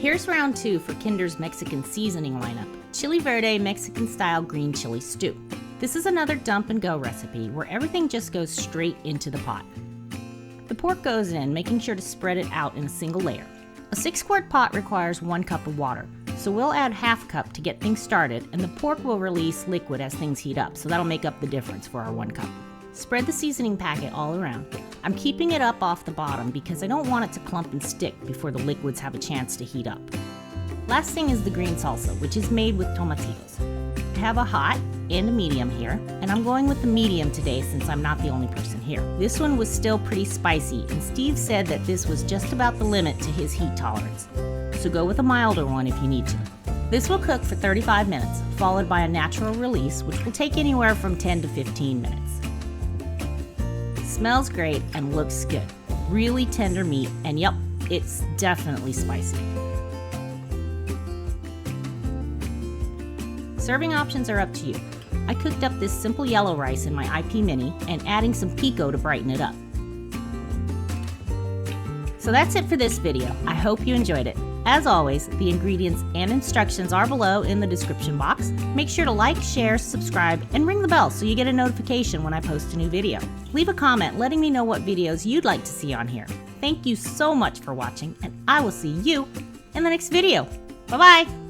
Here's round 2 for Kinder's Mexican seasoning lineup. Chile Verde Mexican style green chili stew. This is another dump and go recipe where everything just goes straight into the pot. The pork goes in, making sure to spread it out in a single layer. A 6-quart pot requires 1 cup of water, so we'll add ½ cup to get things started, and the pork will release liquid as things heat up, so that'll make up the difference for our 1 cup. Spread the seasoning packet all around. I'm keeping it up off the bottom because I don't want it to clump and stick before the liquids have a chance to heat up. Last thing is the green salsa, which is made with tomatillos. I have a hot and a medium here, and I'm going with the medium today since I'm not the only person here. This one was still pretty spicy, and Steve said that this was just about the limit to his heat tolerance. So go with a milder one if you need to. This will cook for 35 minutes, followed by a natural release, which will take anywhere from 10 to 15 minutes. Smells great and looks good. Really tender meat, and yep, it's definitely spicy. Serving options are up to you. I cooked up this simple yellow rice in my IP Mini and adding some pico to brighten it up. So that's it for this video. I hope you enjoyed it. As always, the ingredients and instructions are below in the description box. Make sure to like, share, subscribe, and ring the bell so you get a notification when I post a new video. Leave a comment letting me know what videos you'd like to see on here. Thank you so much for watching, and I will see you in the next video. Bye-bye!